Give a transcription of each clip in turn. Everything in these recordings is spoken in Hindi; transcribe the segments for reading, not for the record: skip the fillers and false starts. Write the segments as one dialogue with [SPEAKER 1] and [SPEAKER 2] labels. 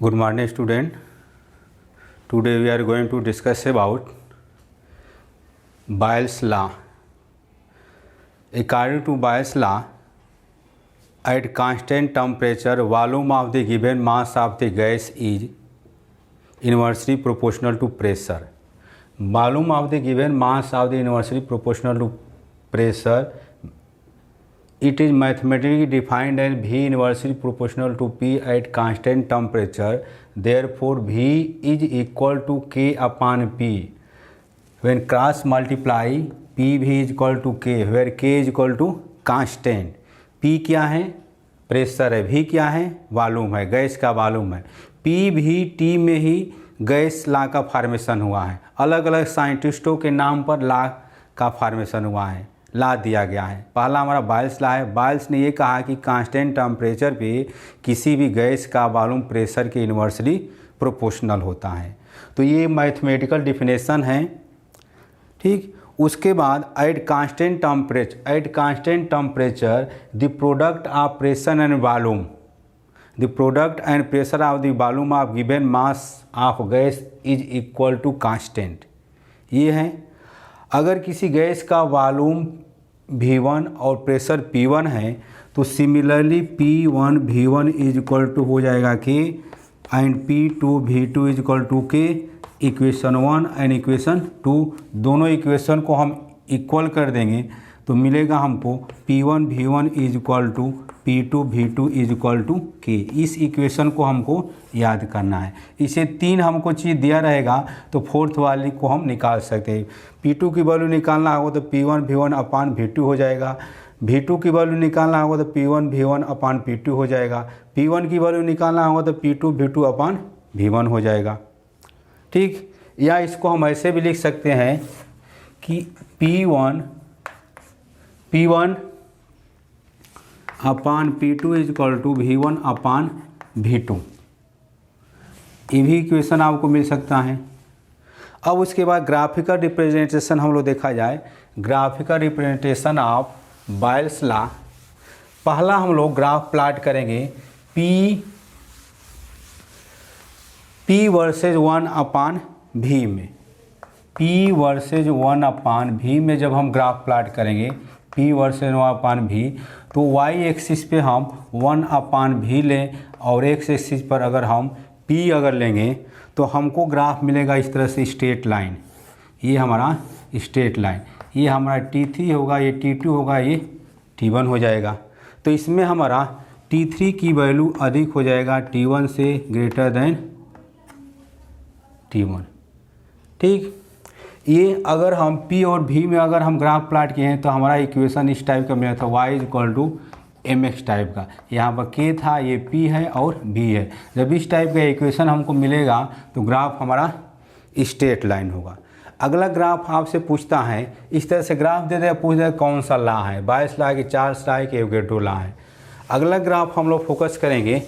[SPEAKER 1] Good morning student. Today we are going to discuss about Boyle's law. According to Boyle's law, at constant temperature, volume of the given mass of the gas is inversely proportional to pressure. Volume of the given mass of the inversely proportional to pressure. It is mathematically defined as V inversely proportional to P at constant temperature. Therefore, V is equal to K upon P. When cross multiply, PV is equal to K, where K is equal to constant. P क्या है? प्रेशर है. V क्या है? वॉल्यूम है, गैस का वॉल्यूम है. PVT में ही गैस लॉ का फॉर्मेशन हुआ है. अलग अलग साइंटिस्टों के नाम पर लॉ का फॉर्मेशन हुआ है, ला दिया गया है. पहला हमारा बॉयल्स लॉ है. बॉयल्स ने ये कहा कि कांस्टेंट टेम्परेचर पे किसी भी गैस का वॉल्यूम प्रेशर के इन्वर्सली प्रोपोर्शनल होता है. तो ये मैथमेटिकल डिफिनेशन है. ठीक. उसके बाद at constant temperature the product of pressure and volume, the product and pressure of the volume of given mass of gas is equal to constant. ये है. अगर किसी गैस का वॉल्यूम V1 और प्रेशर P1 है तो similarly P1 V1 is equal to हो जाएगा K and P2 V2 is equal to K. Equation 1 and equation 2 दोनों इक्वेशन को हम इक्वल कर देंगे तो मिलेगा हमको P1 V1 is equal to P2 V2 is equal to K. इस इक्वेशन को हमको याद करना है. इसे 3 हमको चीज़ दिया रहेगा तो फोर्थ वाली को हम निकाल सकते हैं. P2 की वैल्यू निकालना होगा तो P1 V1 अपान V2 हो जाएगा. V2 की वैल्यू निकालना होगा तो P1 V1 अपान P2 हो जाएगा. P1 की वैल्यू निकालना होगा तो P2 V2 अपान V1 हो जाएगा. ठीक. या इसको हम ऐसे भी लिख सकते हैं कि P1 upon P2 is equal to V1 upon V2. ये भी इक्वेशन आपको मिल सकता है. अब उसके बाद ग्राफिकल रिप्रेजेंटेशन हम लोग देखा जाए. Graphical representation of Boyle's law. पहला हम लोग ग्राफ प्लाट करेंगे P वर्सेज 1 अपान V में. P वर्सेज 1 अपान V में जब हम ग्राफ प्लाट करेंगे P वर्सेज 1 अपान V तो y एक्सिस पे हम 1 अपान V लें और x एक्सिस पर अगर हम P अगर लेंगे तो हमको ग्राफ मिलेगा इस तरह से स्ट्रेट लाइन. ये हमारा स्ट्रेट लाइन, ये हमारा T3 होगा, ये T2 होगा, ये T1 हो जाएगा. तो इसमें हमारा T3 की वैल्यू अधिक हो जाएगा T1 से ग्रेटर देन T1. ठीक. ये अगर हम P और V में अगर हम ग्राफ प्लाट किए हैं तो हमारा इक्वेशन इस टाइप का मिला था, y is equal to mx type का. यहाँ पर K था, ये P है और V है. जब इस टाइप का इक्वेशन हमको मिलेगा तो ग्राफ हमारा स्ट्रेट लाइन होगा. अगला ग्राफ आपसे पूछता है, इस तरह से ग्राफ दे दे, पूछ दे कौन सा लॉ है, बायस लॉ के 4 लॉ है कि एवोगैड्रो लॉ है. अगला ग्राफ हम लोग फोकस करेंगे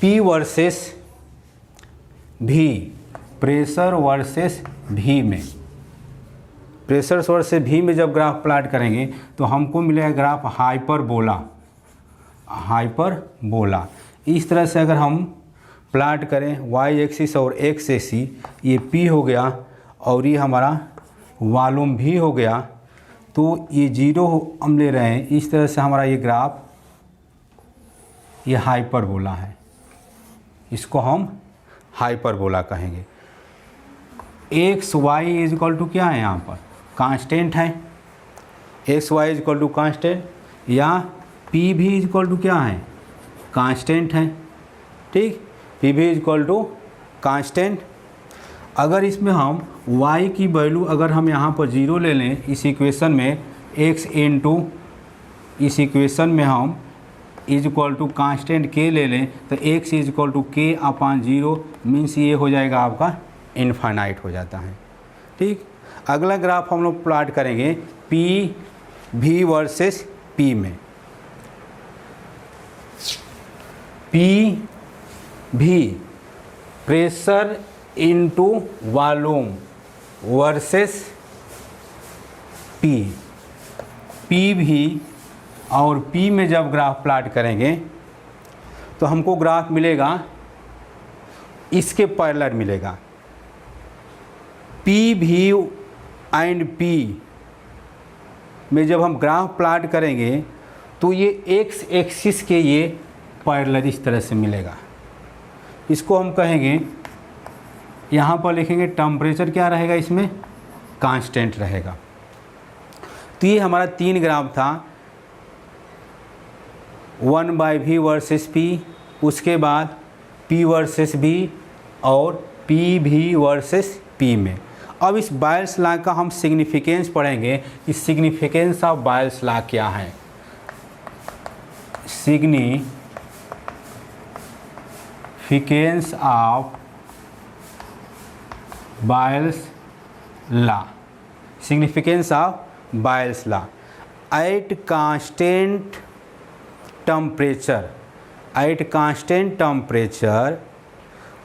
[SPEAKER 1] P versus V, pressure versus V में. प्रेशर वर्सेस V में जब ग्राफ प्लाट करेंगे तो हमको मिलेगा ग्राफ हाइपरबोला. इस तरह से अगर हम प्लाट करें y एक्सिस और x एक्सिस, ये P हो गया और ये हमारा वॉल्यूम V हो गया, तो ये 0 हम ले रहे हैं. इस तरह से हमारा ये ग्राफ ये हाइपरबोला है. इसको हम हाइपरबोला कहेंगे. X Y is equal to क्या है, यहाँ पर कांस्टेंट है. X Y is equal to constant या P V is equal to क्या है, कांस्टेंट है. ठीक. P V is equal to constant. अगर इसमें हम y की वैल्यू अगर हम यहाँ पर 0 ले लें इस इक्वेशन में, x इंटू इस इक्वेशन में हम is equal to constant K ले लें तो x is equal to K upon 0 means ये हो जाएगा आपका इनफाइनाइट हो जाता है. ठीक. अगला ग्राफ हम लोग प्लाट करेंगे P V वर्सेस P में. P V pressure into volume versus P. P भी और P में जब ग्राफ प्लाट करेंगे तो हमको ग्राफ मिलेगा, इसके पैरेलल मिलेगा। पी भी एंड पी में जब हम ग्राफ प्लॉट करेंगे तो ये एक्स एक्सिस के ये पैरेलल इस तरह से मिलेगा। इसको हम कहेंगे, यहाँ पर लिखेंगे टेम्परेचर क्या रहेगा, इसमें कांस्टेंट रहेगा। तो ये हमारा 3 ग्राफ था, 1/v वर्सेस p, उसके बाद p वर्सेस v और pv वर्सेस p में। अब इस बायल्स लॉ का हम सिग्निफिकेंस पढ़ेंगे कि सिग्निफिकेंस ऑफ बायल्स लॉ क्या है। Significance of बायल्स law, significance of बायल्स law at constant temperature, eight constant temperature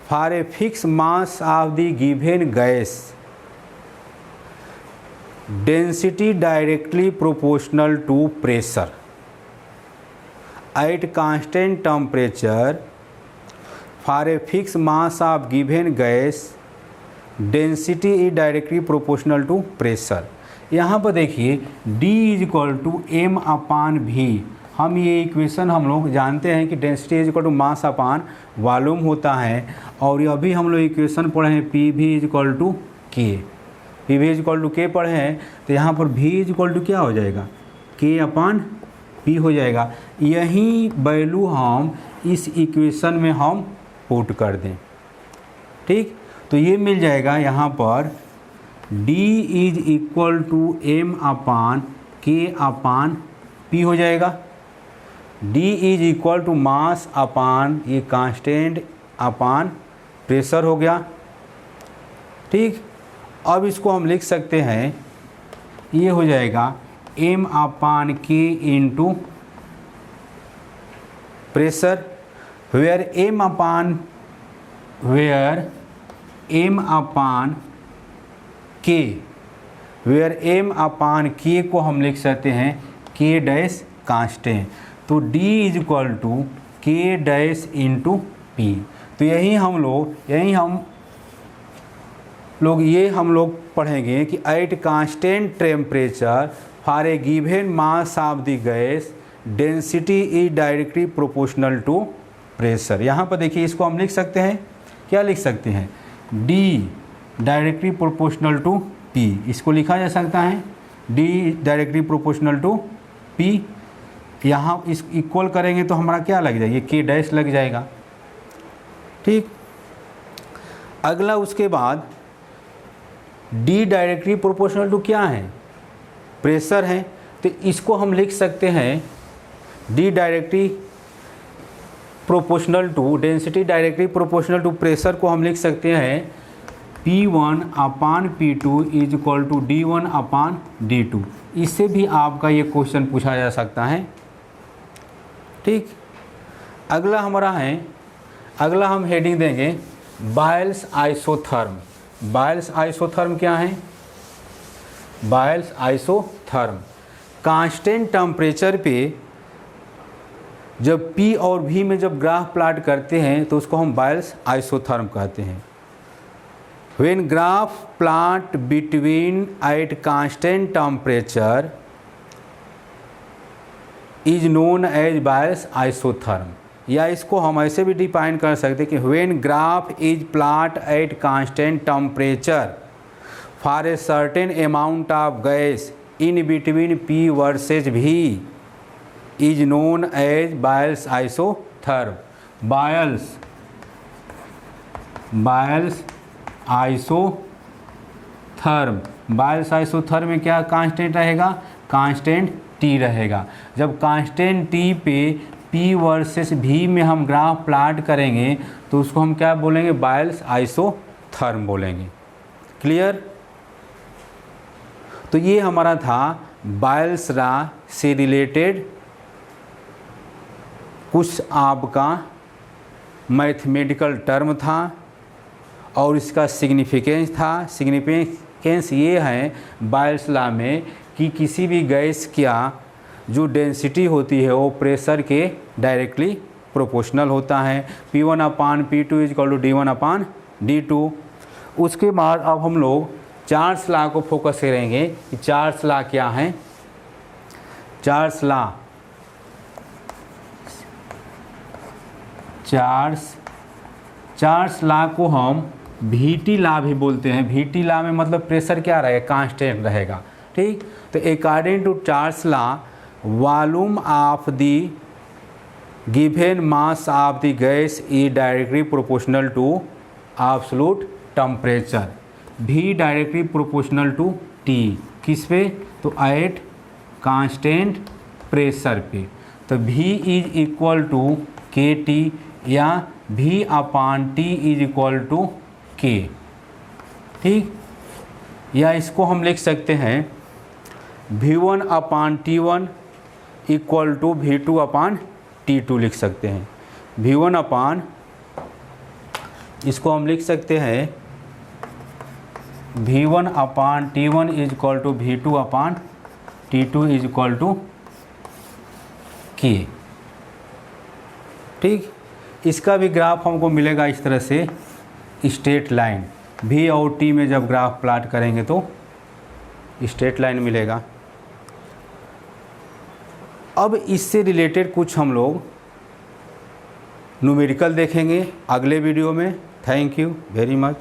[SPEAKER 1] for a fix mass of the given gas density directly proportional to pressure at constant temperature for a fixed mass of given gas density is directly proportional to pressure। यहाँ पर देखिए d = m/v, हम ये इक्वेशन हम लोग जानते हैं कि डेंसिटी = मास अपान वॉल्यूम होता है। और अभी हम लोग इक्वेशन पढ़े हैं Pv = k, Pv = k पढ़े हैं, तो यहाँ पर v = क्या हो जाएगा, k/p हो जाएगा। यही वैल्यू हम इस इक्वेशन में हम पुट कर दें, ठीक। तो ये मिल जाएगा यहाँ पर d = m/k/p हो जाएगा। d = मास अपान ये कांस्टेंट अपान प्रेशर हो गया, ठीक। अब इसको हम लिख सकते हैं, ये हो जाएगा m/k into pressure, where m/k को हम लिख सकते हैं k डैश कांस्टेंट। तो d = k dash into p। तो यही हम लोग पढ़ेंगे कि at constant temperature for a given mass of the gas density is directly proportional to pressure. यहाँ पर देखिए, इसको हम लिख सकते हैं, क्या लिख सकते हैं, d directly proportional to p, इसको लिखा जा सकता है d directly proportional to p। यहाँ इस इक्वल करेंगे तो हमारा क्या लग जाएगा, k डैश लग जाएगा, ठीक। अगला उसके बाद d डायरेक्टली प्रोपोर्शनल टू क्या है, प्रेशर है। तो इसको हम लिख सकते हैं d directly proportional to density directly proportional to pressure को हम लिख सकते हैं P1/P2 = D1/D2। इससे भी आपका ये क्वेश्चन पूछा जा सकता है, ठीक। अगला हमारा है, अगला हम हेडिंग देंगे बायल्स आइसोथर्म। बायल्स आइसोथर्म क्या है, बायल्स आइसोथर्म कांस्टेंट टेम्परेचर पे जब P और V में जब ग्राफ प्लॉट करते हैं तो उसको हम बायल्स आइसोथर्म कहते हैं। When graph plot between at constant temperature is known as Boyle's isotherm, या इसको हम ऐसे भी डिफाइन कर सकते हैं कि when graph is plot at constant temperature for a certain amount of gas in between P versus V is known as Boyle's isotherm. Boyle's isotherm, Boyle's isotherm में क्या कांस्टेंट रहेगा, कांस्टेंट T रहेगा। जब कांस्टेंट T पे P वर्सेस V में हम ग्राफ प्लॉट करेंगे तो उसको हम क्या बोलेंगे, बायल्स आइसोथर्म बोलेंगे। क्लियर। तो ये हमारा था बायल्स लॉ से रिलेटेड कुछ आपका मैथमेटिकल टर्म था और इसका सिग्निफिकेंस था। सिग्निफिकेंस ये है बायल्स लॉ में कि किसी भी गैस का जो डेंसिटी होती है वो प्रेशर के डायरेक्टली प्रोपोर्शनल होता है। P1 upon P2 is equal to D1 upon D2। उसके बाद अब हम लोग चार्ल्स लॉ को फोकस करेंगे कि चार्ल्स लॉ क्या है। चार्ल्स लॉ को हम VT लॉ भी बोलते हैं। VT लॉ में मतलब प्रेशर क्या रहेगा, कांस्टेंट रहेगा। ठीक, तो according to Charles law volume of the given mass of the gas is directly proportional to absolute temperature. V directly proportional to T, किस पे, तो एट कांस्टेंट प्रेशर पे। तो V is equal to KT या V upon T is equal to K। ठीक, या इसको हम लिख सकते हैं V1 upon T1 equal to V2 upon T2 लिख सकते हैं। V1 अपान, इसको हम लिख सकते हैं V1 upon T1 is equal to V2 upon T2 is equal to K। ठीक, इसका भी ग्राफ हमको मिलेगा इस तरह से, स्ट्रेट लाइन। V और T में जब ग्राफ प्लॉट करेंगे तो स्ट्रेट लाइन मिलेगा। अब इससे रिलेटेड कुछ हम लोग न्यूमेरिकल देखेंगे अगले वीडियो में। Thank you very much.